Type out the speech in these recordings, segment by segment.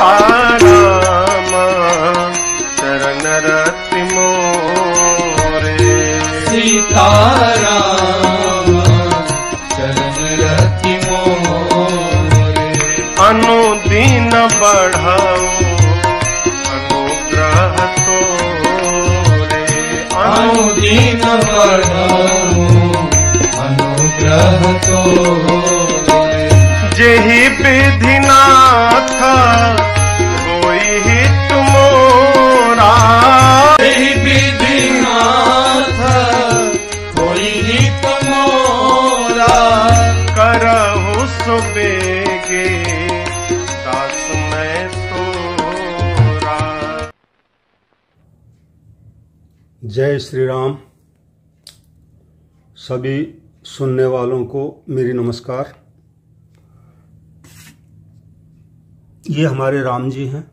सीताराम चरण रति मोरे। सीताराम चरण रति मोरे। अनुदीन बढ़ाओ अनुग्रह तोरे। अनुदीन बढ़ाओ अनुग्रह तोरे। जेहि विधिनाथ होई हित मोरा। जेहि विधिनाथ होई हित मोरा। करहु सुबेगे दास मैं तोरा। जय श्री राम। सभी सुनने वालों को मेरी नमस्कार। ये हमारे राम जी हैं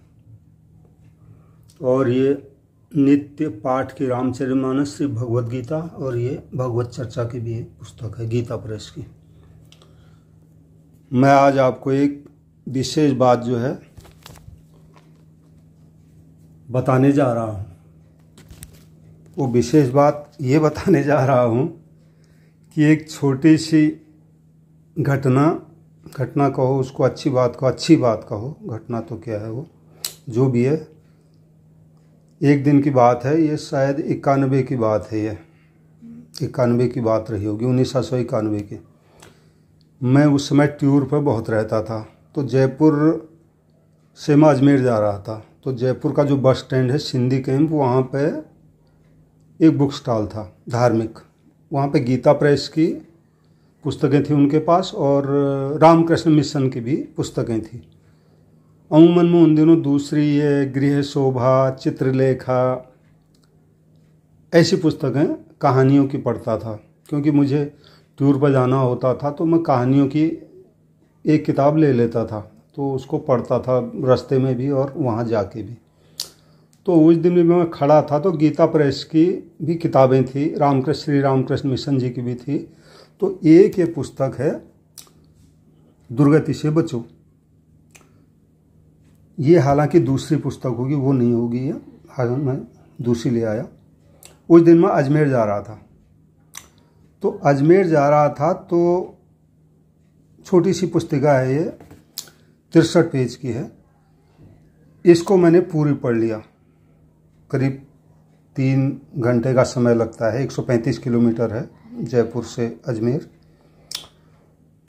और ये नित्य पाठ की रामचरितमानस श्री भगवद गीता और ये भगवत चर्चा की भी एक पुस्तक है गीता प्रेस की। मैं आज आपको एक विशेष बात जो है बताने जा रहा हूँ। वो विशेष बात ये बताने जा रहा हूँ कि एक छोटी सी घटना कहो, उसको अच्छी बात कहो, घटना तो क्या है, वो जो भी है एक दिन की बात है। ये शायद 91 की बात है, ये 91 की बात रही होगी, 1991 की। मैं उस समय टूर पर बहुत रहता था, तो जयपुर से मैं अजमेर जा रहा था। तो जयपुर का जो बस स्टैंड है सिंधी कैंप, वहाँ पे एक बुक स्टॉल था धार्मिक। वहाँ पे गीता प्रेस की पुस्तकें थी उनके पास और रामकृष्ण मिशन की भी पुस्तकें थी। अमूमन में उन दिनों दूसरी ये गृह शोभा, चित्रलेखा, ऐसी पुस्तकें कहानियों की पढ़ता था, क्योंकि मुझे टूर पर जाना होता था तो मैं कहानियों की एक किताब ले लेता था, तो उसको पढ़ता था रास्ते में भी और वहाँ जाके भी। तो उस दिन भी मैं खड़ा था तो गीता प्रेस की भी किताबें थी, श्री रामकृष्ण मिशन जी की भी थी। तो एक ये पुस्तक है दुर्गति से बचो। ये हालांकि दूसरी पुस्तक होगी, वो नहीं होगी ये, मैं दूसरी ले आया। उस दिन मैं अजमेर जा रहा था। तो अजमेर जा रहा था तो छोटी सी पुस्तिका है ये, 63 पेज की है। इसको मैंने पूरी पढ़ लिया। करीब 3 घंटे का समय लगता है, 135 किलोमीटर है जयपुर से अजमेर।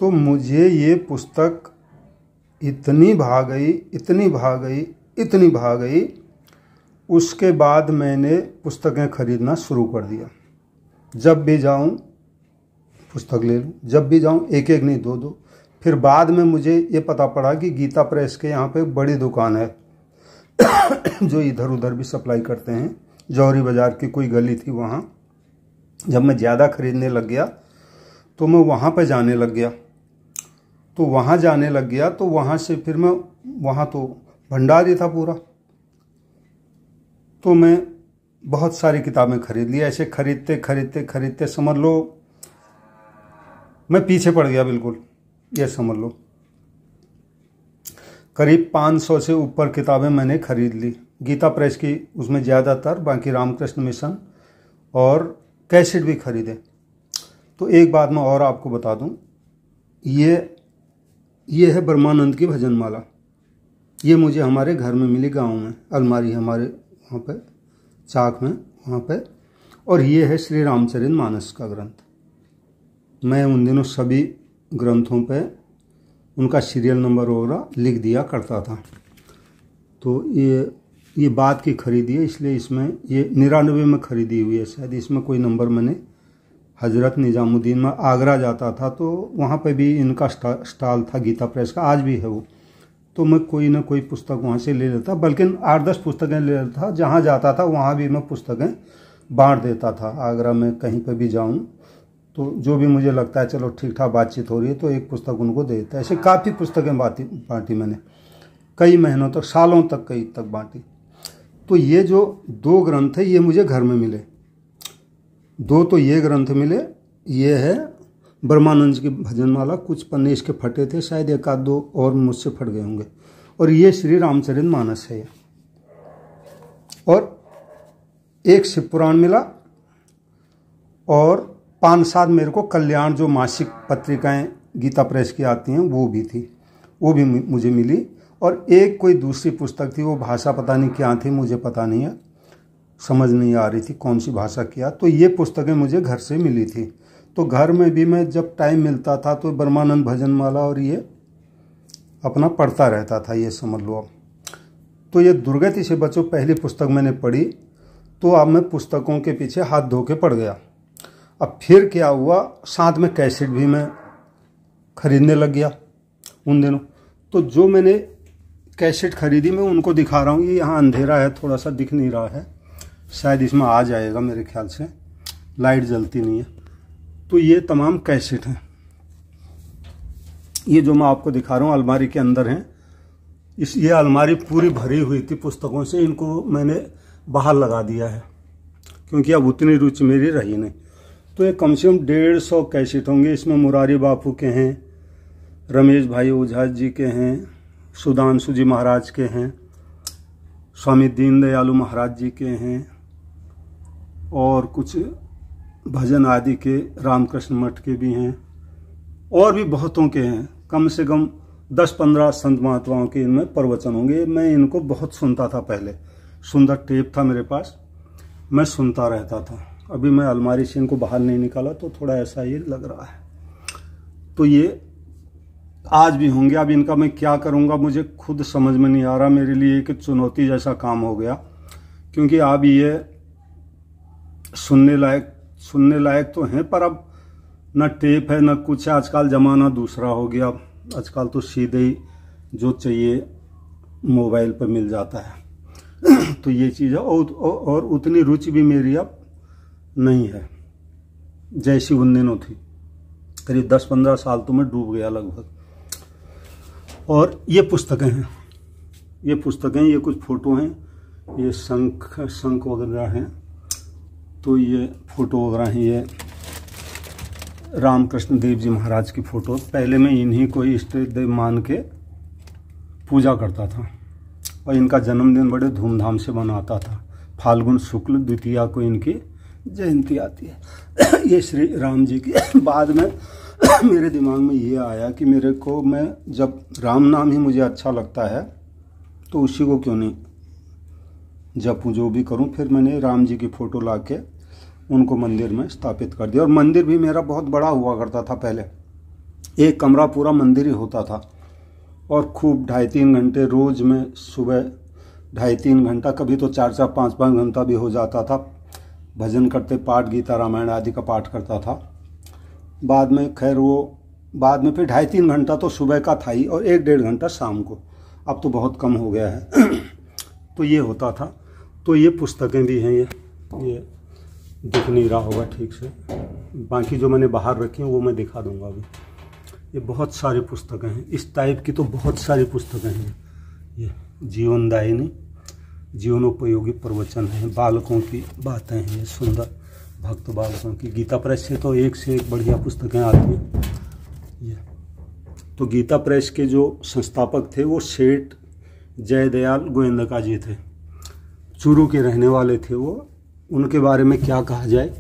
तो मुझे ये पुस्तक इतनी भा गई, उसके बाद मैंने पुस्तकें खरीदना शुरू कर दिया। जब भी जाऊं पुस्तक ले लूं, जब भी जाऊं एक एक नहीं 2-2। फिर बाद में मुझे ये पता पड़ा कि गीता प्रेस के यहाँ पे बड़ी दुकान है जो इधर उधर भी सप्लाई करते हैं। जौहरी बाज़ार की कोई गली थी वहाँ। जब मैं ज़्यादा खरीदने लग गया तो मैं वहाँ पे जाने लग गया। तो वहाँ से फिर मैं, वहाँ तो भंडार ही था पूरा। तो मैं बहुत सारी किताबें खरीद ली। ऐसे खरीदते समझ लो मैं पीछे पड़ गया बिल्कुल, ये समझ लो। करीब 500 से ऊपर किताबें मैंने खरीद ली गीता प्रेस की, उसमें ज़्यादातर, बाकी रामकृष्ण मिशन और कैसेट भी खरीदे। तो एक बात मैं और आपको बता दूं, ये है ब्रह्मानंद की भजनमाला। ये मुझे हमारे घर में मिली, गांव में अलमारी हमारे वहाँ पे चाक में वहाँ पे। और ये है श्री रामचरितमानस का ग्रंथ। मैं उन दिनों सभी ग्रंथों पे उनका सीरियल नंबर वगैरह लिख दिया करता था। तो ये बात की खरीदी है, इसलिए इसमें ये 99 में खरीदी हुई है शायद। इसमें कोई नंबर मैंने हजरत निजामुद्दीन में आगरा जाता था तो वहाँ पे भी इनका स्टॉल था गीता प्रेस का, आज भी है वो। तो मैं कोई ना कोई पुस्तक वहाँ से ले लेता, बल्कि 8-10 पुस्तकें ले लेता था। जहाँ जाता था वहाँ भी मैं पुस्तकें बांट देता था। आगरा में कहीं पर भी जाऊँ तो जो भी मुझे लगता है चलो ठीक ठाक बातचीत हो रही है तो एक पुस्तक उनको दे देता। ऐसे काफ़ी पुस्तकें बांटी मैंने, कई महीनों तक, सालों तक, कई तक बांटी। तो ये जो 2 ग्रंथ है ये मुझे घर में मिले। 2 तो ये ग्रंथ मिले। ये है ब्रह्मानंद की भजनमाला, कुछ पन्ने इसके फटे थे, शायद 1-2 और मुझसे फट गए होंगे। और ये श्री रामचरितमानस है। और एक शिव पुराण मिला और 5-7 मेरे को कल्याण जो मासिक पत्रिकाएं गीता प्रेस की आती हैं वो भी थी, वो भी मुझे मिली। और एक कोई दूसरी पुस्तक थी, वो भाषा पता नहीं क्या थी, मुझे पता नहीं है, समझ नहीं आ रही थी कौन सी भाषा क्या। तो ये पुस्तकें मुझे घर से मिली थी। तो घर में भी मैं जब टाइम मिलता था तो ब्रह्मानंद भजनमाला और ये अपना पढ़ता रहता था, ये समझ लो। अब तो ये दुर्गति से बचो पहली पुस्तक मैंने पढ़ी, तो अब मैं पुस्तकों के पीछे हाथ धो के पड़ गया। अब फिर क्या हुआ, साथ में कैसेट भी मैं खरीदने लग गया उन दिनों। तो जो मैंने कैसेट खरीदी मैं उनको दिखा रहा हूँ। ये यहाँ अंधेरा है, थोड़ा सा दिख नहीं रहा है, शायद इसमें आ जाएगा मेरे ख्याल से, लाइट जलती नहीं है। तो ये तमाम कैसेट हैं, ये जो मैं आपको दिखा रहा हूँ अलमारी के अंदर हैं। ये अलमारी पूरी भरी हुई थी पुस्तकों से, इनको मैंने बाहर लगा दिया है क्योंकि अब उतनी रुचि मेरी रही नहीं। तो ये कम से कम 150 कैसेट होंगे। इसमें मुरारी बापू के हैं, रमेश भाई ओझा जी के हैं, सुधांशु जी महाराज के हैं, स्वामी दीनदयालु महाराज जी के हैं, और कुछ भजन आदि के रामकृष्ण मठ के भी हैं, और भी बहुतों के हैं। कम से कम 10-15 संत महात्माओं के इनमें प्रवचन होंगे। मैं इनको बहुत सुनता था पहले, सुंदर टेप था मेरे पास, मैं सुनता रहता था। अभी मैं अलमारी से इनको बाहर नहीं निकाला तो थोड़ा ऐसा ही लग रहा है। तो ये आज भी होंगे। अब इनका मैं क्या करूंगा मुझे खुद समझ में नहीं आ रहा। मेरे लिए एक चुनौती जैसा काम हो गया, क्योंकि अब ये सुनने लायक तो हैं, पर अब न टेप है न कुछ है। आजकल ज़माना दूसरा हो गया, आजकल तो सीधे ही जो चाहिए मोबाइल पर मिल जाता है। तो ये चीज़ है। और उतनी रुचि भी मेरी अब नहीं है जैसी उन दिनों थी। करीब 10-15 साल तो मैं डूब गया लगभग। और ये पुस्तकें हैं, ये कुछ फोटो हैं, ये शंख वगैरह हैं। तो ये फोटो वगैरह हैं, ये रामकृष्ण देव जी महाराज की फ़ोटो। पहले मैं इन्हीं को इष्ट देव मान के पूजा करता था और इनका जन्मदिन बड़े धूमधाम से मनाता था। फाल्गुन शुक्ल द्वितीया को इनकी जयंती आती है। ये श्री राम जी की। बाद में मेरे दिमाग में ये आया कि मेरे को, मैं जब राम नाम ही मुझे अच्छा लगता है तो उसी को क्यों नहीं जपूं, जो भी करूं। फिर मैंने राम जी की फ़ोटो ला के उनको मंदिर में स्थापित कर दिया। और मंदिर भी मेरा बहुत बड़ा हुआ करता था पहले, एक कमरा पूरा मंदिर ही होता था। और खूब 2.5-3 घंटे रोज़ में, सुबह 2.5-3 घंटा, कभी तो 4-4, 5-5 घंटा भी हो जाता था। भजन करते, पाठ गीता रामायण आदि का पाठ करता था। बाद में खैर वो बाद में फिर 2.5-3 घंटा तो सुबह का था ही, और 1-1.5 घंटा शाम को। अब तो बहुत कम हो गया है। तो ये होता था। तो ये पुस्तकें भी हैं, ये दिख नहीं रहा होगा ठीक से, बाकी जो मैंने बाहर रखी हैं वो मैं दिखा दूंगा अभी। ये बहुत सारी पुस्तकें हैं, इस टाइप की तो बहुत सारी पुस्तकें हैं। ये जीवनदायिनी, जीवनोपयोगी प्रवचन हैं, बालकों की बातें हैं, ये सुंदर भक्त बालकों की। गीता प्रेस से तो एक से एक बढ़िया पुस्तकें आती हैं। ये तो गीता प्रेस के जो संस्थापक थे वो सेठ जयदयाल गोविंदका जी थे, चूरू के रहने वाले थे वो। उनके बारे में क्या कहा जाए,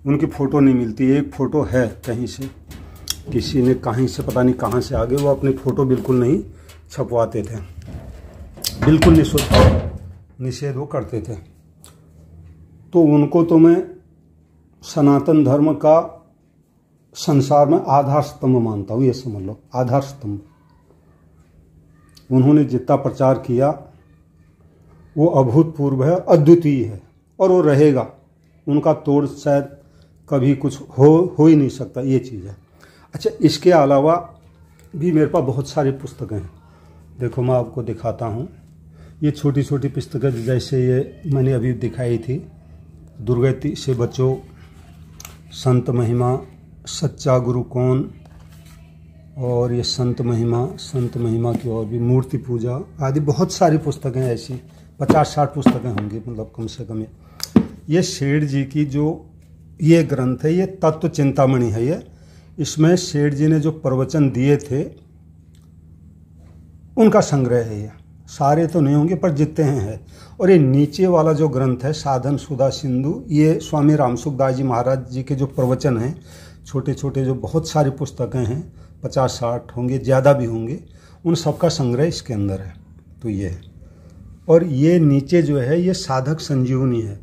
उनकी फ़ोटो नहीं मिलती। एक फ़ोटो है कहीं से, किसी ने कहीं से पता नहीं कहाँ से आ गए, वो अपनी फ़ोटो बिल्कुल नहीं छपवाते थे, बिल्कुल निषेध वो करते थे। तो उनको तो मैं सनातन धर्म का संसार में आधार स्तंभ मानता हूँ, ये समझ लो, आधार स्तंभ। उन्होंने जितना प्रचार किया वो अभूतपूर्व है, अद्वितीय है, और वो रहेगा। उनका तोड़ शायद कभी कुछ हो ही नहीं सकता, ये चीज़ है। अच्छा, इसके अलावा भी मेरे पास बहुत सारी पुस्तकें हैं। देखो मैं आपको दिखाता हूँ। ये छोटी छोटी पुस्तकें, जैसे ये मैंने अभी दिखाई थी, दुर्गति से बचो, संत महिमा, सच्चा गुरु कौन, और ये संत महिमा की, और भी मूर्ति पूजा आदि बहुत सारी पुस्तकें ऐसी 50-60 पुस्तकें होंगी, मतलब कम से कम। ये सेठ जी की जो ये ग्रंथ है, ये तत्व चिंतामणि है। ये इसमें सेठ जी ने जो प्रवचन दिए थे उनका संग्रह है। ये सारे तो नहीं होंगे पर जितने हैं। और ये नीचे वाला जो ग्रंथ है साधन सुधा सिंधु, ये स्वामी रामसुखदास जी महाराज जी के जो प्रवचन हैं, छोटे छोटे जो बहुत सारी पुस्तकें हैं, 50-60 होंगे, ज़्यादा भी होंगे, उन सबका संग्रह इसके अंदर है। तो ये है। और ये नीचे जो है ये साधक संजीवनी है।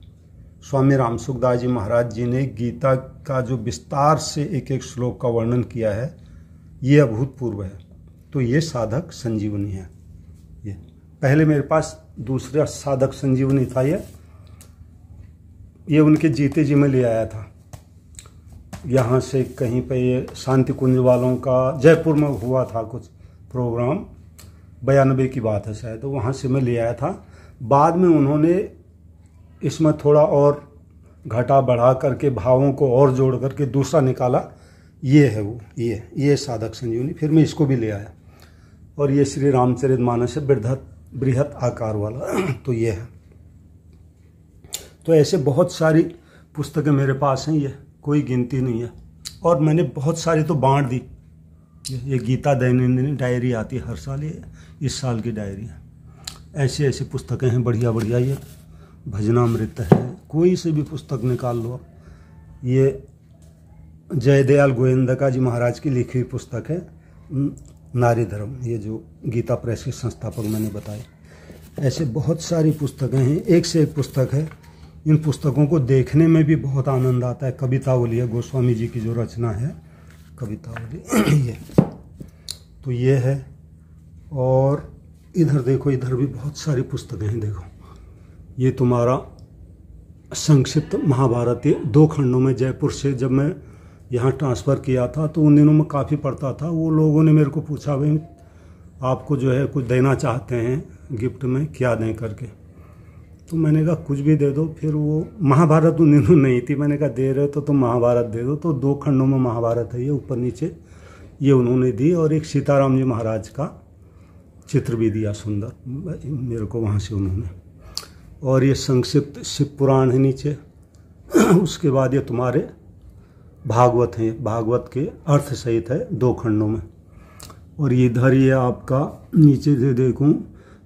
स्वामी रामसुखदास जी महाराज जी ने गीता का जो विस्तार से एक एक श्लोक का वर्णन किया है, ये अभूतपूर्व है। तो ये साधक संजीवनी है। ये पहले मेरे पास दूसरा साधक संजीवनी था, ये उनके जीते जी में ले आया था यहाँ से कहीं पे। ये शांति कुंज वालों का जयपुर में हुआ था कुछ प्रोग्राम, 92 की बात है शायद, तो वहाँ से मैं ले आया था। बाद में उन्होंने इसमें थोड़ा और घटा बढ़ा करके भावों को और जोड़ करके दूसरा निकाला। ये है वो, ये साधक संजीवनी। फिर मैं इसको भी ले आया। और ये श्री रामचरितमानस है, बृहत आकार वाला। तो ये है। तो ऐसे बहुत सारी पुस्तकें मेरे पास हैं, ये कोई गिनती नहीं है। और मैंने बहुत सारी तो बांट दी। ये गीता दैनंदिनी डायरी आती है हर साल, ये इस साल की डायरी है। ऐसी ऐसी पुस्तकें हैं बढ़िया बढ़िया। ये भजनामृत है, कोई से भी पुस्तक निकाल लो। ये जयदयाल गोविंदका जी महाराज की लिखी हुई पुस्तक है, नारी धर्म, ये जो गीता प्रेस के संस्थापक मैंने बताए। ऐसे बहुत सारी पुस्तकें हैं, एक से एक पुस्तक है। इन पुस्तकों को देखने में भी बहुत आनंद आता है। कवितावली है, गोस्वामी जी की जो रचना है कवितावली। ये तो ये है। और इधर देखो, इधर भी बहुत सारी पुस्तकें हैं। देखो ये तुम्हारा संक्षिप्त महाभारत, ये 2 खंडों में। जयपुर से जब मैं यहाँ ट्रांसफ़र किया था तो उन दिनों में काफ़ी पढ़ता था। वो लोगों ने मेरे को पूछा, भाई आपको जो है कुछ देना चाहते हैं गिफ्ट में, क्या दें करके। तो मैंने कहा कुछ भी दे दो। फिर वो महाभारत उन दिनों नहीं थी, मैंने कहा दे रहे हो तो तुम महाभारत दे दो। तो 2 खंडों में महाभारत है, ये ऊपर नीचे, ये उन्होंने दी। और एक सीताराम जी महाराज का चित्र भी दिया सुंदर मेरे को वहाँ से उन्होंने। और ये संक्षिप्त शिव पुराण है नीचे। उसके बाद ये तुम्हारे भागवत हैं, भागवत के अर्थ सहित है 2 खंडों में। और इधर ये आपका नीचे से देखूं,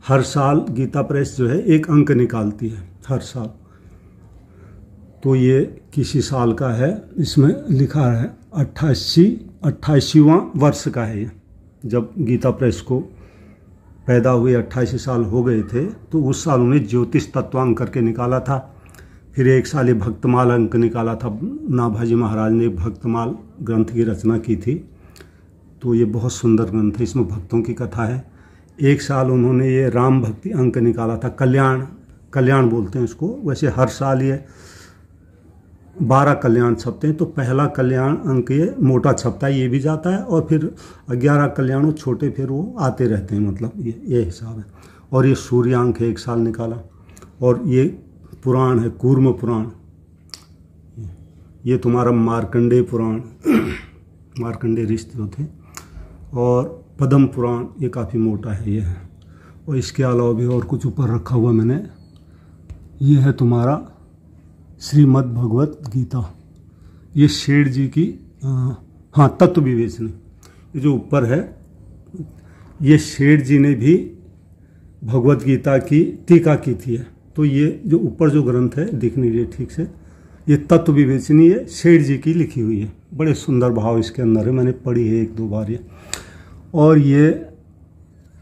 हर साल गीता प्रेस जो है 1 अंक निकालती है हर साल। तो ये किसी साल का है, इसमें लिखा है 88वां वर्ष का है ये। जब गीता प्रेस को पैदा हुए 88 साल हो गए थे, तो उस साल उन्हें ज्योतिष तत्वांक करके निकाला था। फिर 1 साल ये भक्तमाल अंक निकाला था। नाभाजी महाराज ने भक्तमाल ग्रंथ की रचना की थी। तो ये बहुत सुंदर ग्रंथ है, इसमें भक्तों की कथा है। 1 साल उन्होंने ये राम भक्ति अंक निकाला था, कल्याण बोलते हैं इसको। वैसे हर साल ये 12 कल्याण छपते हैं। तो पहला कल्याण अंक ये मोटा छपता है, ये भी जाता है। और फिर 11 कल्याण छोटे फिर वो आते रहते हैं, मतलब ये हिसाब है। और ये सूर्यांक है, 1 साल निकाला। और ये पुराण है, कूर्म पुराण। ये तुम्हारा मार्कंडेय पुराण, मार्कंडेय ऋषि जो थे। और पद्म पुराण, ये काफ़ी मोटा है, ये है। और इसके अलावा भी और कुछ ऊपर रखा हुआ मैंने। ये है तुम्हारा श्रीमद् भगवत गीता। ये शेठ जी की हाँ तत्व विवेचनी, ये जो ऊपर है, ये शेठ जी ने भी भगवत गीता की टीका की थी। तो ये जो ऊपर जो ग्रंथ है, दिख नहीं रही ठीक से, ये तत्व विवेचनी है, शेठ जी की लिखी हुई है। बड़े सुंदर भाव इसके अंदर है, मैंने पढ़ी है 1-2 बार ये। और ये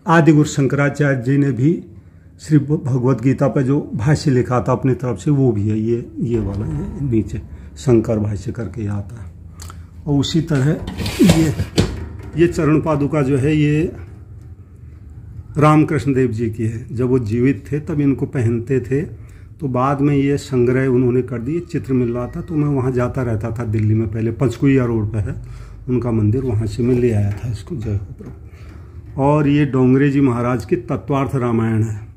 आदि गुरु शंकराचार्य जी ने भी श्री भगवत गीता पर जो भाष्य लिखा था अपनी तरफ से, वो भी है। ये वाला, ये नीचे शंकर भाष्य करके आता है। और उसी तरह ये चरण पादुका जो है, ये रामकृष्ण देव जी की है। जब वो जीवित थे तब इनको पहनते थे। तो बाद में ये संग्रह उन्होंने कर दिए। चित्र मिल रहा था तो मैं वहाँ जाता रहता था दिल्ली में। पहले पंचकुइया रोड पे है उनका मंदिर, वहाँ से मैं ले आया था इसको। जय हो प्रभु। और ये डोंगरे जी महाराज की तत्वार्थ रामायण है,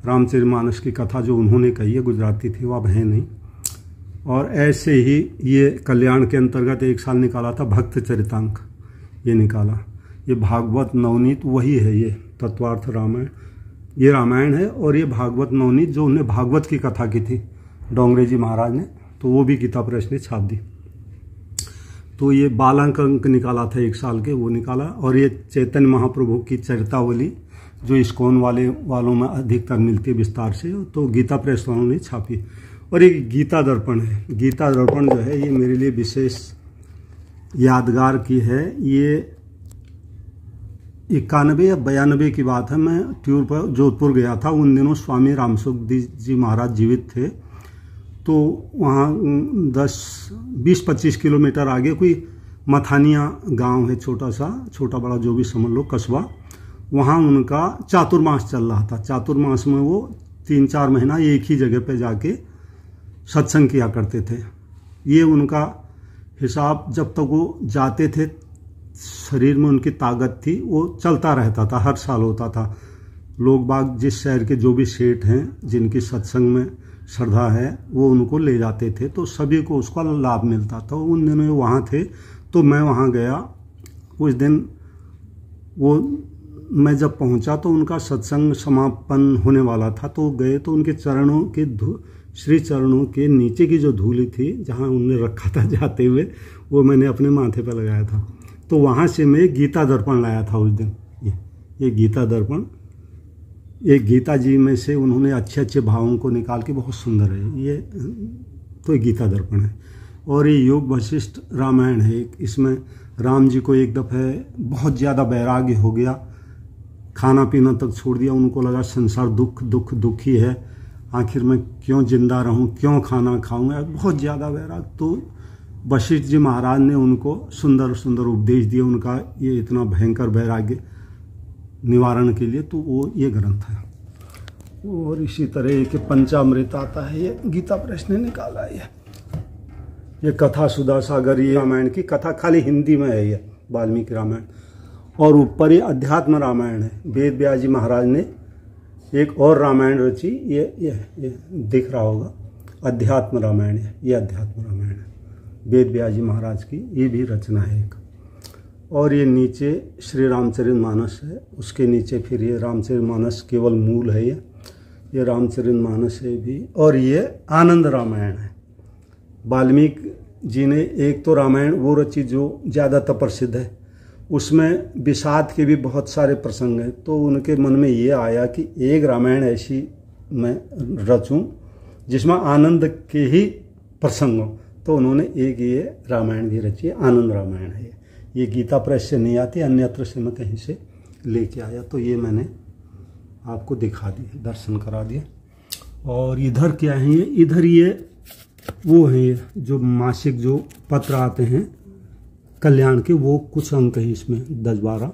रामचरितमानस की कथा जो उन्होंने कही है, गुजराती थी वो, अब है नहीं। और ऐसे ही ये कल्याण के अंतर्गत 1 साल निकाला था भक्त चरितांक, ये निकाला। ये भागवत नवनीत वही है, ये तत्वार्थ रामायण, ये रामायण है। और ये भागवत नवनीत जो उन्हें भागवत की कथा की थी डोंगरे जी महाराज ने, तो वो भी गीता प्रेस ने छाप दी। तो ये बालांक अंक निकाला था 1 साल के, वो निकाला। और ये चैतन्य महाप्रभु की चरितावली जो इस्कॉन वालों में अधिकतर मिलती है विस्तार से, तो गीता प्रेस वालों ने छापी। और एक गीता दर्पण है। गीता दर्पण जो है ये मेरे लिए विशेष यादगार की है। ये 91 या 92 की बात है। मैं टूर पर जोधपुर गया था। उन दिनों स्वामी रामसुख जी महाराज जीवित थे। तो वहाँ 20-25 किलोमीटर आगे कोई मथानिया गांव है, छोटा बड़ा जो भी समझ लो, कस्बा। वहाँ उनका चातुर्मास चल रहा था। चातुर्मास में वो 3-4 महीना एक ही जगह पे जाके सत्संग किया करते थे। ये उनका हिसाब, जब तक वो जाते थे शरीर में उनकी ताकत थी, वो चलता रहता था, हर साल होता था। लोग बाग जिस शहर के जो भी सेठ हैं जिनकी सत्संग में श्रद्धा है वो उनको ले जाते थे, तो सभी को उसका लाभ मिलता था। उन दिनों वहाँ थे तो मैं वहाँ गया। उस दिन वो मैं जब पहुँचा तो उनका सत्संग समापन होने वाला था। तो गए तो उनके चरणों के श्री चरणों के नीचे की जो धूली थी जहाँ उन्होंने रखा था जाते हुए, वो मैंने अपने माथे पर लगाया था। तो वहाँ से मैं गीता दर्पण लाया था उस दिन। ये गीता दर्पण, एक गीता जी में से उन्होंने अच्छे अच्छे भावों को निकाल के, बहुत सुंदर है ये। तो ये गीता दर्पण है। और ये योग वशिष्ठ रामायण है। इसमें राम जी को एक दफ़े बहुत ज़्यादा वैराग्य हो गया, खाना पीना तक छोड़ दिया। उनको लगा संसार दुख ही है, आखिर मैं क्यों जिंदा रहूं, क्यों खाना खाऊंगा, बहुत ज़्यादा वैराग। तो वशिष्ठ जी महाराज ने उनको सुंदर सुंदर उपदेश दिए उनका ये इतना भयंकर वैराग्य निवारण के लिए। तो वो ये ग्रंथ है। और इसी तरह एक पंचामृत आता है, ये गीता प्रेस ने निकाला है। ये कथा सुधा सागर, ये रामायण की कथा खाली हिंदी में है, ये वाल्मीकि रामायण। और ऊपर ये अध्यात्म रामायण है। वेद व्यास जी महाराज ने एक और रामायण रची, ये दिख रहा होगा, अध्यात्म रामायण है। ये अध्यात्म रामायण है वेद व्यास जी महाराज की, ये भी रचना है एक। और ये नीचे श्री रामचरितमानस है, उसके नीचे फिर ये रामचरितमानस केवल मूल है। ये रामचरितमानस है भी। और ये आनंद रामायण है। वाल्मीकि जी ने एक तो रामायण वो रची जो ज़्यादातर प्रसिद्ध है, उसमें विषाद के भी बहुत सारे प्रसंग हैं। तो उनके मन में ये आया कि एक रामायण ऐसी मैं रचूं जिसमें आनंद के ही प्रसंग हो। तो उन्होंने एक ये रामायण भी रची, आनंद रामायण है। ये गीता प्रेस से नहीं आती, अन्यत्र से मैं कहीं से लेके आया। तो ये मैंने आपको दिखा दिया, दर्शन करा दिया। और इधर क्या है, ये इधर ये वो है जो मासिक जो पत्र आते हैं कल्याण के, वो कुछ अंक है इसमें 10-12।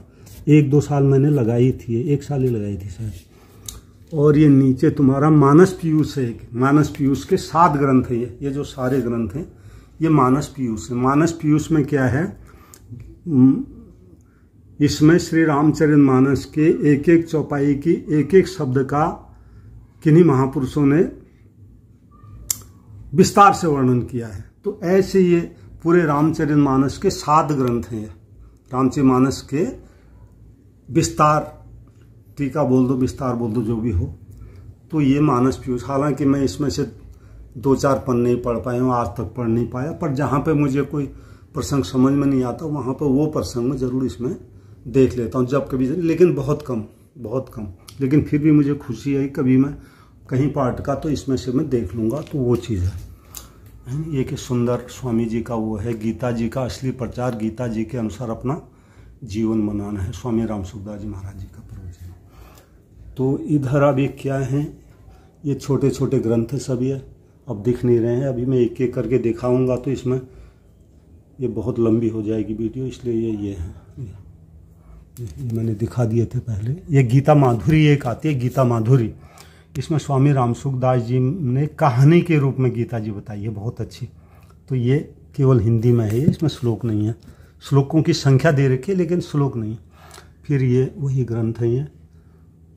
1-2 साल मैंने लगाई थी, 1 साल ही लगाई थी शायद। और ये नीचे तुम्हारा मानस पीयूष है। मानस पीयूष के 7 ग्रंथ है। ये जो सारे ग्रंथ हैं ये मानस पीयूष है। मानस पीयूष में क्या है, इसमें श्री रामचरितमानस के एक एक चौपाई की एक एक शब्द का किन्हीं महापुरुषों ने विस्तार से वर्णन किया है। तो ऐसे ये पूरे रामचरितमानस के 7 ग्रंथ हैं। रामचरितमानस के विस्तार, टीका बोल दो, विस्तार बोल दो, जो भी हो। तो ये मानस पीयूष, हालांकि मैं इसमें से 2-4 पन्ने ही पढ़ पाया हूँ, आज तक पढ़ नहीं पाया। पर जहाँ पे मुझे कोई प्रसंग समझ में नहीं आता वहाँ पर वो प्रसंग मैं जरूर इसमें देख लेता हूँ जब कभी, लेकिन बहुत कम। लेकिन फिर भी मुझे खुशी है कभी मैं कहीं पाठ का तो इसमें से मैं देख लूँगा। तो वो चीज़ है। एक सुंदर स्वामी जी का वो है, गीता जी का असली प्रचार, गीता जी के अनुसार अपना जीवन बनाना है, स्वामी रामसुखदास जी महाराज जी का प्रवचन। तो इधर अभी क्या है, ये छोटे छोटे ग्रंथ सभी है, अब दिख नहीं रहे हैं। अभी मैं एक एक करके दिखाऊंगा तो इसमें ये बहुत लंबी हो जाएगी वीडियो, इसलिए ये है, ये मैंने दिखा दिए थे पहले। ये गीता माधुरी एक आती है, गीता माधुरी। इसमें स्वामी रामसुखदास जी ने कहानी के रूप में गीता जी बताई है, बहुत अच्छी। तो ये केवल हिंदी में है, इसमें श्लोक नहीं है। श्लोकों की संख्या दे रखी है लेकिन श्लोक नहीं। फिर ये वही ग्रंथ है, ये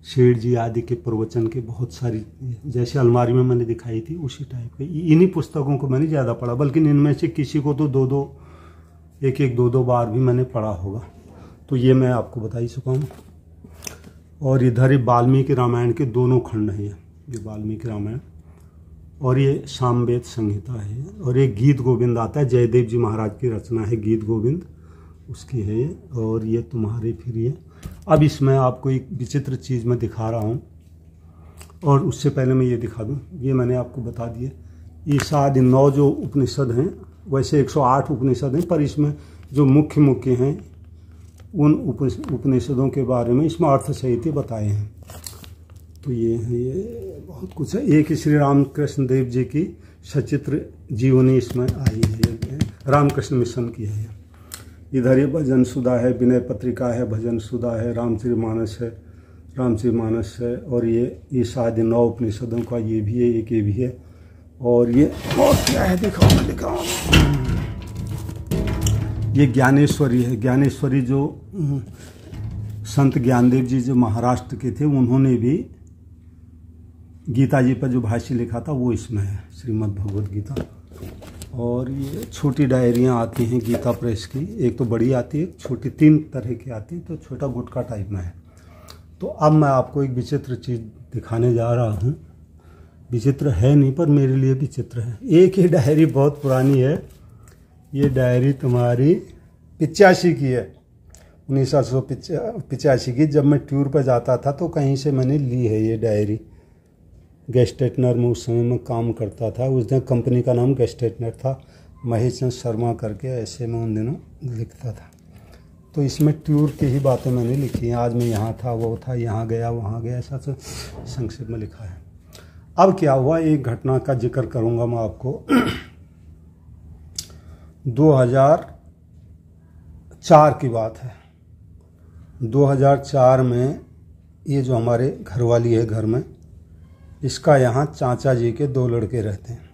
शेठ जी आदि के प्रवचन के बहुत सारी, जैसे अलमारी में मैंने दिखाई थी उसी टाइप के। इन्हीं पुस्तकों को मैंने ज़्यादा पढ़ा, बल्कि इनमें से किसी को तो एक दो बार भी मैंने पढ़ा होगा। तो ये मैं आपको बता ही चुका हूँ। और इधर ही वाल्मीकि रामायण के दोनों खंड हैं, ये वाल्मीकि रामायण और ये सामवेद संहिता है। और एक गीत गोविंद आता है, जयदेव जी महाराज की रचना है, गीत गोविंद उसकी है ये। और ये तुम्हारे फिर ये अब इसमें आपको एक विचित्र चीज़ मैं दिखा रहा हूँ, और उससे पहले मैं ये दिखा दूँ, ये मैंने आपको बता दिया, ये शायद 9 जो उपनिषद हैं, वैसे 108 उपनिषद हैं, पर इसमें जो मुख्य मुख्य हैं उन उपनिषदों के बारे में इसमें अर्थ सहित बताए हैं। तो ये बहुत कुछ है। एक श्री रामकृष्ण देव जी की सचित्र जीवनी इसमें आई है, रामकृष्ण मिशन की है। इधर ये भजन सुधा है, विनय पत्रिका है, भजन सुधा है, रामचरितमानस है, और ये शायद 9 उपनिषदों का ये भी है, एक ये भी है। और ये और क्या है, दिखाओ ये ज्ञानेश्वरी है। ज्ञानेश्वरी जो संत ज्ञानदेव जी जो महाराष्ट्र के थे, उन्होंने भी गीता जी पर जो भाष्य लिखा था वो इसमें है, श्रीमद् भगवद गीता। और ये छोटी डायरियाँ आती हैं गीता प्रेस की, एक तो बड़ी आती है, छोटी 3 तरह की आती है, तो छोटा गुटका टाइप में है। तो अब मैं आपको एक विचित्र चीज़ दिखाने जा रहा हूँ। विचित्र है नहीं, पर मेरे लिए विचित्र है। एक ही डायरी बहुत पुरानी है, ये डायरी तुम्हारी 85 की है, 1985 की। जब मैं टूर पर जाता था तो कहीं से मैंने ली है ये डायरी। गेस्टेटनर में उस समय में काम करता था, उस दिन कंपनी का नाम गेस्टेटनर था, महेश चंद्र शर्मा करके, ऐसे में उन दिनों लिखता था। तो इसमें टूर की ही बातें मैंने लिखी हैं, आज मैं यहाँ था, वो था, यहाँ गया, वहाँ गया, ऐसा सब संक्षेप में लिखा है। अब क्या हुआ, एक घटना का जिक्र करूँगा मैं आपको। 2004 की बात है। 2004 में ये जो हमारे घरवाली है घर में, इसका यहाँ चाचा जी के 2 लड़के रहते हैं।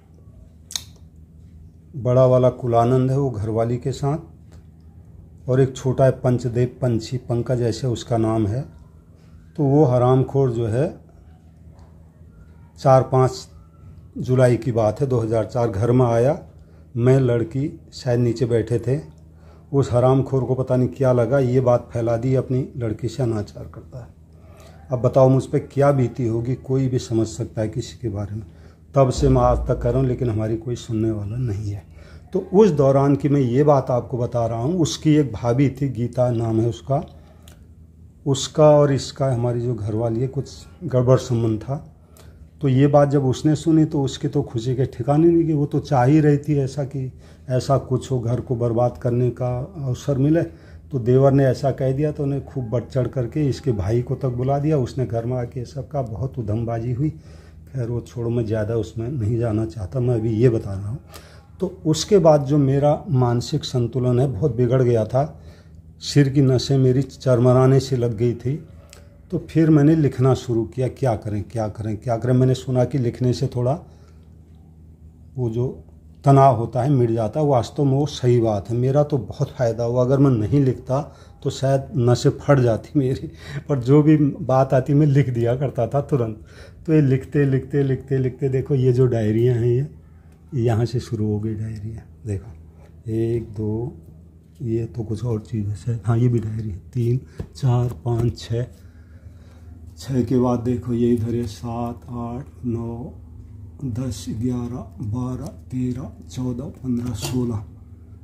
बड़ा वाला कुलानंद है वो घरवाली के साथ, और एक छोटा है पंचदेव, पंछी पंकज ऐसे उसका नाम है। तो वो हरामखोर जो है 4-5 जुलाई की बात है 2004, घर में आया। मैं, लड़की शायद नीचे बैठे थे। उस हरामखोर को पता नहीं क्या लगा, ये बात फैला दी अपनी लड़की से अनाचार करता है। अब बताओ मुझ पर क्या बीती होगी, कोई भी समझ सकता है किसी के बारे में। तब से मैं आज तक कर रहा हूँ, लेकिन हमारी कोई सुनने वाला नहीं है। तो उस दौरान की मैं ये बात आपको बता रहा हूँ। उसकी एक भाभी थी, गीता नाम है उसका और इसका, हमारी जो घरवाली है, कुछ गड़बड़ संबंध था। तो ये बात जब उसने सुनी तो उसके तो खुशी के ठिकाने नहीं कि वो तो चाह ही रही थी ऐसा कि ऐसा कुछ हो, घर को बर्बाद करने का अवसर मिले। तो देवर ने ऐसा कह दिया तो उन्हें खूब बढ़ चढ़ करके इसके भाई को तक बुला दिया। उसने घर में आके सबका बहुत उधमबाजी हुई। खैर वो छोड़ो, मैं ज़्यादा उसमें नहीं जाना चाहता, मैं अभी ये बता रहा हूँ। तो उसके बाद जो मेरा मानसिक संतुलन है बहुत बिगड़ गया था, सिर की नसें मेरी चरमराने से लग गई थी। तो फिर मैंने लिखना शुरू किया, क्या करें। मैंने सुना कि लिखने से थोड़ा वो जो तनाव होता है मिट जाता है। वास्तव में वो सही बात है, मेरा तो बहुत फ़ायदा हुआ। अगर मैं नहीं लिखता तो शायद नसें फट जाती मेरी, पर जो भी बात आती मैं लिख दिया करता था तुरंत। तो ये लिखते देखो, ये जो डायरियाँ हैं ये यहाँ से शुरू हो गई डायरियाँ। देखो 1 2, ये तो कुछ और चीज़ है, हाँ ये भी डायरी है। 3 4 5 6 के बाद देखो ये इधर है 7 8 9 10 11 12 13 14 15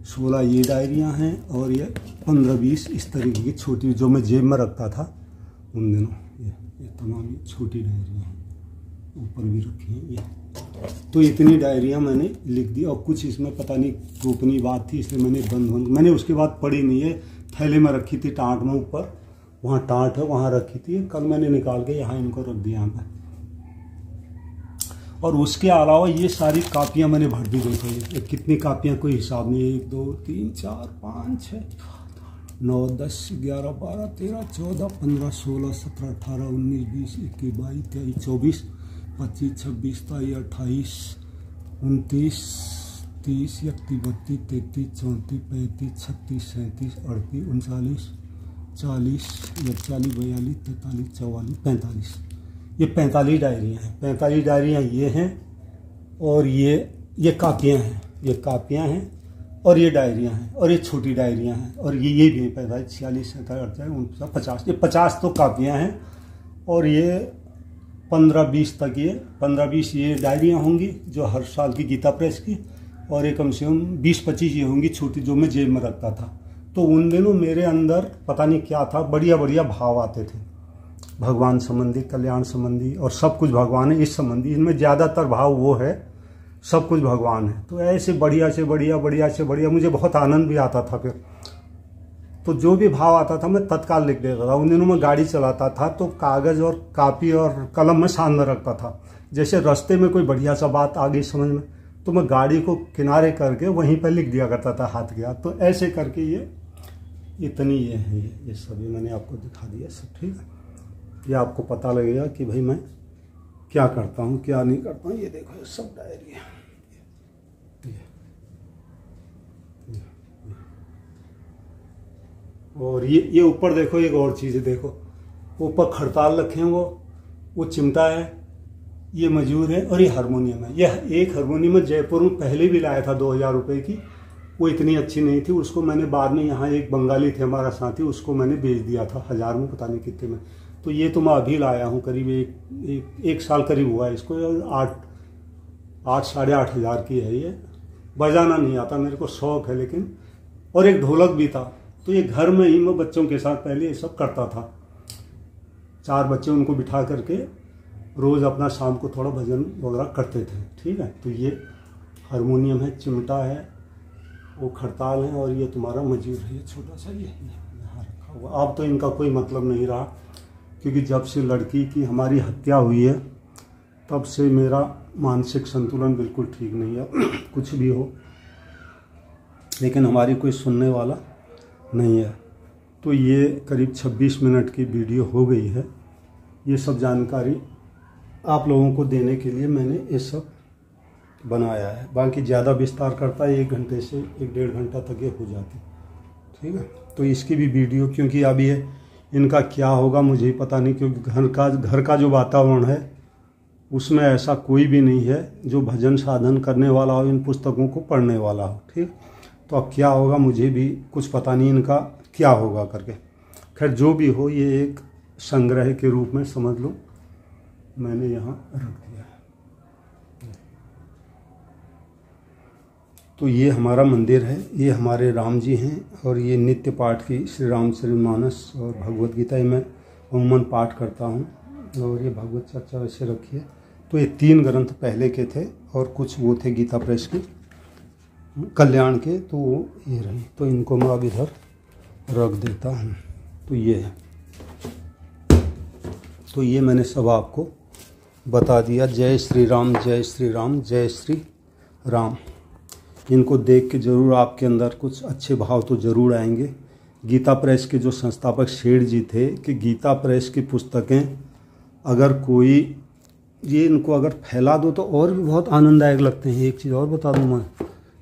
16 ये डायरियाँ हैं। और ये 15-20 इस तरीके की छोटी जो मैं जेब में रखता था उन दिनों। ये तमाम ये छोटी डायरियाँ हैं, ऊपर भी रखी हैं ये। तो इतनी डायरियाँ मैंने लिख दी। और कुछ इसमें पता नहीं गोपनीय बात थी, इसलिए मैंने मैंने उसके बाद पढ़ी नहीं है। थैले में रखी थी टाँट में, ऊपर वहाँ टाँट है वहाँ रखी थी। कल मैंने निकाल के यहाँ इनको रख दिया यहाँ पर। और उसके अलावा ये सारी कापियाँ मैंने भर दी। देखो ये कितनी कापियाँ, कोई हिसाब नहीं। 1 2 3 4 5 6 9 10 11 12 13 14 15 16 17 18 19 20 21 22 23 24 25 26 27 28 29 30 31 32 33 34 35 36 37 38 39 40 41 42 43 44 45। ये 45 डायरियाँ हैं। 45 डायरियाँ ये हैं, और ये कापियाँ हैं, ये कापियाँ हैं, और ये डायरियाँ हैं, और ये छोटी डायरियाँ हैं, और ये भी 45 46 47 48 50। ये 50 तो कापियाँ हैं, और ये 15-20 तक ये 15-20 ये डायरियाँ होंगी जो हर साल की गीता प्रेस की, और ये कम से कम 20-25 ये होंगी छोटी जो मैं जेब में रखता था। तो उन दिनों मेरे अंदर पता नहीं क्या था, बढ़िया बढ़िया भाव आते थे, भगवान संबंधी, कल्याण संबंधी, और सब कुछ भगवान है इस संबंधी। इनमें ज़्यादातर भाव वो है, सब कुछ भगवान है। तो ऐसे बढ़िया से बढ़िया, बढ़िया से बढ़िया, मुझे बहुत आनंद भी आता था। फिर तो जो भी भाव आता था मैं तत्काल लिख देता था। उन दिनों में गाड़ी चलाता था तो कागज़ और कापी और कलम में सामने रखता था। जैसे रास्ते में कोई बढ़िया सा बात आ गई समझ में, तो मैं गाड़ी को किनारे करके वहीं पर लिख दिया करता था हाथ के हाथ। तो ऐसे करके ये इतनी ये है, ये सभी मैंने आपको दिखा दिया सब, ठीक है। ये आपको पता लगेगा कि भाई मैं क्या करता हूँ क्या नहीं करता हूँ। ये देखो, ये सब डायरी है। और ये ऊपर देखो, एक और चीज़ है, देखो ऊपर खड़ताल रखे हैं, वो चिमटा है, ये मजूर है, और ये हारमोनियम है। ये एक हारमोनियम जयपुर में पहले भी लाया था 2000 रुपये की, वो इतनी अच्छी नहीं थी। उसको मैंने बाद में, यहाँ एक बंगाली थे हमारा साथी, उसको मैंने बेच दिया था 1000 में, पता नहीं कितने में। तो ये तो मैं अभी लाया हूँ, करीब एक साल करीब हुआ है इसको। 8 साढ़े 8 हज़ार की है ये। बजाना नहीं आता मेरे को, शौक है लेकिन। और एक ढोलक भी था। तो ये घर में ही मैं बच्चों के साथ पहले ये सब करता था। 4 बच्चे उनको बिठा करके रोज़ अपना शाम को थोड़ा भजन वगैरह करते थे, ठीक है। तो ये हारमोनियम है, चिमटा है, वो खड़ताल है, और ये तुम्हारा मजूर है, ये छोटा सा ये यहाँ रखा हुआ। अब तो इनका कोई मतलब नहीं रहा, क्योंकि जब से लड़की की हमारी हत्या हुई है तब से मेरा मानसिक संतुलन बिल्कुल ठीक नहीं है। कुछ भी हो, लेकिन हमारी कोई सुनने वाला नहीं है। तो ये करीब 26 मिनट की वीडियो हो गई है। ये सब जानकारी आप लोगों को देने के लिए मैंने ये सब बनाया है। बाकी ज़्यादा विस्तार करता है 1 घंटे से 1-1.5 घंटा तक ये हो जाती, ठीक है। तो इसकी भी वीडियो, क्योंकि अब ये इनका क्या होगा मुझे ही पता नहीं, क्योंकि घर का जो वातावरण है उसमें ऐसा कोई भी नहीं है जो भजन साधन करने वाला हो, इन पुस्तकों को पढ़ने वाला हो, ठीक। तो अब क्या होगा मुझे भी कुछ पता नहीं इनका क्या होगा करके। खैर जो भी हो, ये एक संग्रह के रूप में समझ लो मैंने यहाँ रख दिया है। तो ये हमारा मंदिर है, ये हमारे राम जी हैं, और ये नित्य पाठ की श्री रामचरितमानस और भगवत गीता मैं अमूमन पाठ करता हूँ। और ये भगवत चर्चा वैसे रखी है। तो ये 3 ग्रंथ पहले के थे, और कुछ वो थे गीता प्रेस के, कल्याण के, तो वो ये रही। तो इनको मैं अब इधर रख देता हूँ। तो ये है, तो ये मैंने सब आपको बता दिया। जय श्री राम, जय श्री राम, जय श्री राम। इनको देख के ज़रूर आपके अंदर कुछ अच्छे भाव तो ज़रूर आएंगे। गीता प्रेस के जो संस्थापक शेठ जी थे कि गीता प्रेस की पुस्तकें अगर कोई ये इनको अगर फैला दो तो और भी बहुत आनंददायक लगते हैं। एक चीज़ और बता दूँ मैं,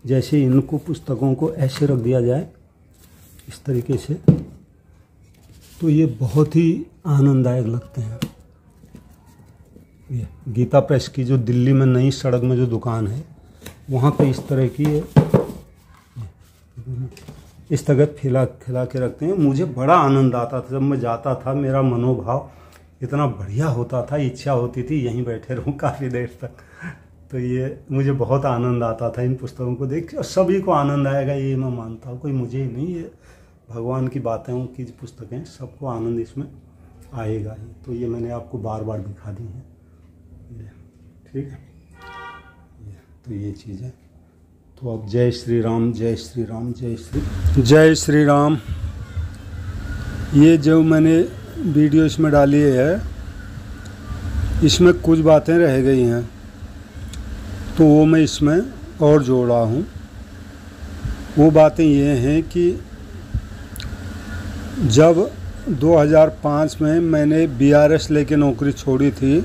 जैसे इनको पुस्तकों को ऐसे रख दिया जाए इस तरीके से, तो ये बहुत ही आनंददायक लगते हैं। ये गीता प्रेस की जो दिल्ली में नई सड़क में जो दुकान है, वहाँ पे इस तरह की इस तरह खिला के रखते हैं। मुझे बड़ा आनंद आता था जब मैं जाता था, मेरा मनोभाव इतना बढ़िया होता था, इच्छा होती थी यहीं बैठे रहूं काफ़ी देर तक। तो ये मुझे बहुत आनंद आता था इन पुस्तकों को देख के, और सभी को आनंद आएगा ये मैं मानता हूँ, कोई मुझे ही नहीं, ये भगवान की बातें की पुस्तकें, सबको आनंद इसमें आएगा ही। तो ये मैंने आपको बार बार दिखा दी है, ठीक है। तो ये चीज़ है। तो अब जय श्री राम, जय श्री राम, जय श्री राम। ये जो मैंने वीडियो इसमें डाली है, इसमें कुछ बातें रह गई हैं, तो वो मैं इसमें और जोड़ा हूँ। वो बातें ये हैं कि जब 2005 में मैंने BRS लेके नौकरी छोड़ी थी,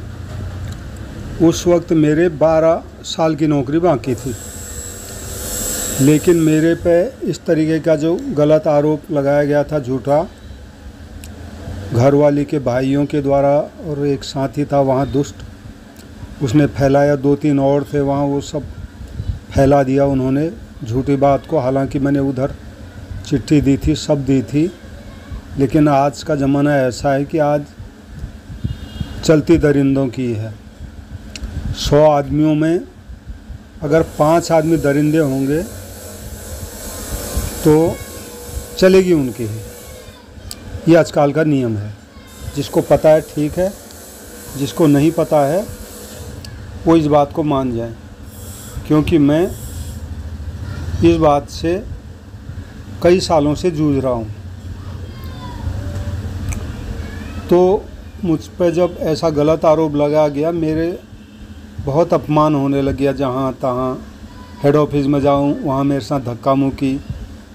उस वक्त मेरे 12 साल की नौकरी बाकी थी। लेकिन मेरे पे इस तरीके का जो गलत आरोप लगाया गया था, झूठा, घरवाली के भाइयों के द्वारा, और एक साथी था वहाँ दुष्ट, उसने फैलाया, 2-3 और थे वहाँ, वो सब फैला दिया उन्होंने झूठी बात को। हालांकि मैंने उधर चिट्ठी दी थी, सब दी थी, लेकिन आज का ज़माना ऐसा है कि आज चलती दरिंदों की है। 100 आदमियों में अगर 5 आदमी दरिंदे होंगे तो चलेगी उनकी ही। ये आजकल का नियम है। जिसको पता है ठीक है, जिसको नहीं पता है वो इस बात को मान जाए, क्योंकि मैं इस बात से कई सालों से जूझ रहा हूँ। तो मुझ पर जब ऐसा गलत आरोप लगाया गया, मेरे बहुत अपमान होने लग गया। जहाँ तहाँ हेड ऑफिस में जाऊँ वहाँ मेरे साथ धक्का मुक्की,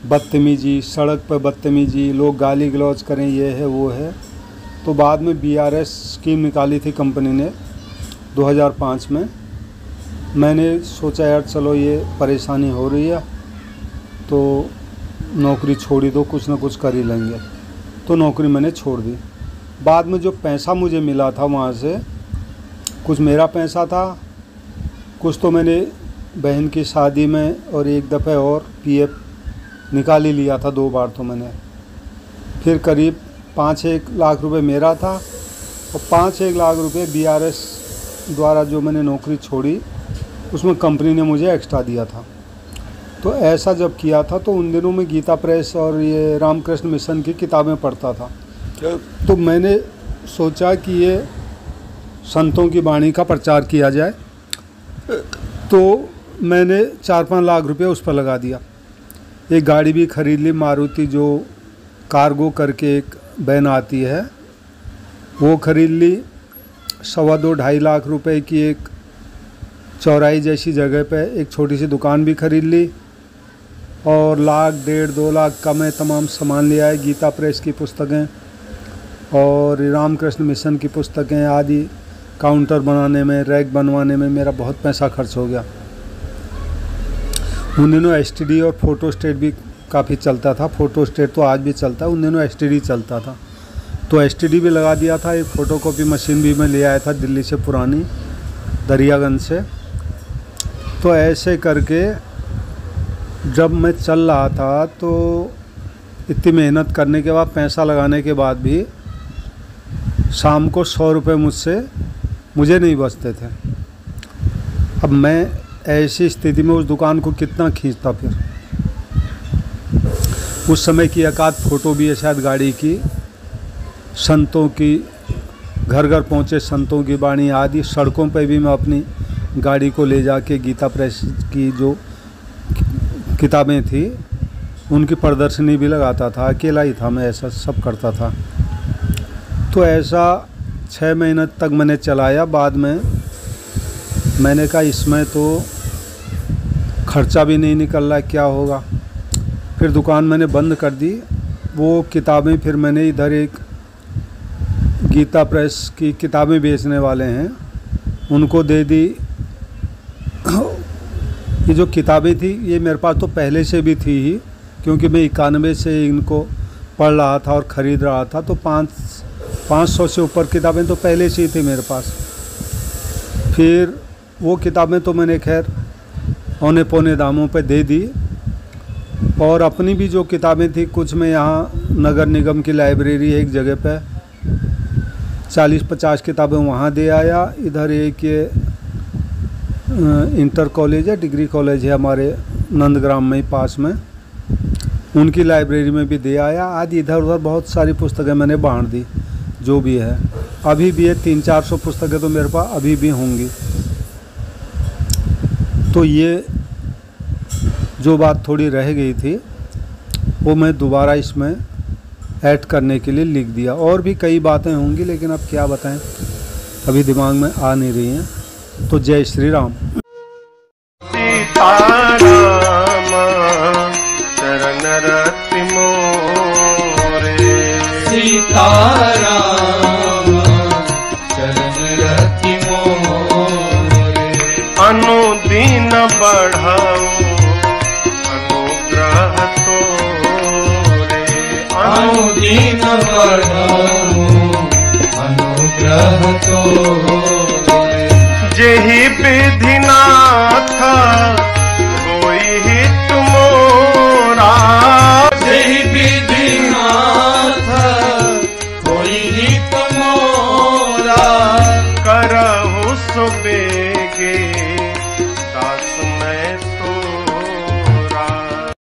बदतमीजी, सड़क पर बदतमीजी, लोग गाली गलौज करें, ये है वो है। तो बाद में BRS स्कीम निकाली थी कंपनी ने 2005 में। मैंने सोचा यार चलो ये परेशानी हो रही है तो नौकरी छोड़ी दो, कुछ ना कुछ कर ही लेंगे। तो नौकरी मैंने छोड़ दी। बाद में जो पैसा मुझे मिला था वहाँ से, कुछ मेरा पैसा था, कुछ तो मैंने बहन की शादी में और एक दफ़े और PF निकाल ही लिया था 2 बार तो मैंने। फिर करीब 5-1 लाख रुपए मेरा था और 5-1 लाख रुपए BRS द्वारा जो मैंने नौकरी छोड़ी उसमें कंपनी ने मुझे एक्स्ट्रा दिया था। तो ऐसा जब किया था तो उन दिनों में गीता प्रेस और ये रामकृष्ण मिशन की किताबें पढ़ता था। तो मैंने सोचा कि ये संतों की वाणी का प्रचार किया जाए, तो मैंने 4-5 लाख रुपए उस पर लगा दिया। एक गाड़ी भी खरीद ली, मारुति जो कार्गो करके एक वैन आती है वो खरीद ली। 2.25-2.5 लाख रुपए की एक चौराही जैसी जगह पे एक छोटी सी दुकान भी खरीद ली और 1.5-1.5-2 लाख का मैं तमाम सामान ले आए। गीता प्रेस की पुस्तकें और रामकृष्ण मिशन की पुस्तकें आदि काउंटर बनाने में, रैक बनवाने में मेरा बहुत पैसा खर्च हो गया। उन दिनों STD और फोटोस्टेट भी काफ़ी चलता था। फोटोस्टेट तो आज भी चलता है, उन दिनों STD चलता था। तो STD भी लगा दिया था। एक फ़ोटोकॉपी मशीन भी मैं ले आया था दिल्ली से, पुरानी दरियागंज से। तो ऐसे करके जब मैं चल रहा था तो इतनी मेहनत करने के बाद, पैसा लगाने के बाद भी शाम को 100 रुपये मुझे नहीं बचते थे। अब मैं ऐसी स्थिति में उस दुकान को कितना खींचता। फिर उस समय की एक आध फ़ोटो भी है शायद गाड़ी की, संतों की, घर घर पहुँचे संतों की वाणी आदि। सड़कों पे भी मैं अपनी गाड़ी को ले जाके गीता प्रेस की जो किताबें थी उनकी प्रदर्शनी भी लगाता था। अकेला ही था मैं, ऐसा सब करता था। तो ऐसा 6 महीने तक मैंने चलाया। बाद में मैंने कहा इसमें तो खर्चा भी नहीं निकल रहा, क्या होगा। फिर दुकान मैंने बंद कर दी। वो किताबें फिर मैंने इधर एक गीता प्रेस की किताबें बेचने वाले हैं उनको दे दी। ये जो किताबें थी ये मेरे पास तो पहले से भी थी ही, क्योंकि मैं 91 से इनको पढ़ रहा था और ख़रीद रहा था। तो 500 से ऊपर किताबें तो पहले से ही थी मेरे पास। फिर वो किताबें तो मैंने खैर औने पौने दामों पे दे दी। और अपनी भी जो किताबें थी कुछ मैं यहाँ नगर निगम की लाइब्रेरी है एक जगह पे, 40-50 किताबें वहाँ दे आया। इधर एक ये इंटर कॉलेज है, डिग्री कॉलेज है हमारे नंदग्राम में ही पास में, उनकी लाइब्रेरी में भी दे आया। आज इधर उधर बहुत सारी पुस्तकें मैंने बांट दी जो भी है। अभी भी है 300-400 पुस्तकें तो मेरे पास अभी भी होंगी। तो ये जो बात थोड़ी रह गई थी वो मैं दोबारा इसमें ऐड करने के लिए लिख दिया। और भी कई बातें होंगी लेकिन अब क्या बताएं, अभी दिमाग में आ नहीं रही हैं। तो जय श्री राम। सीताराम चरण रति मोरे, सीताराम चरण रति मोरे। अनुदीन बढ़ाओ अनुग्रह तोरे, अनुदीन बढ़ाओ अनुग्रह तोरे। जेहि विधिनाथ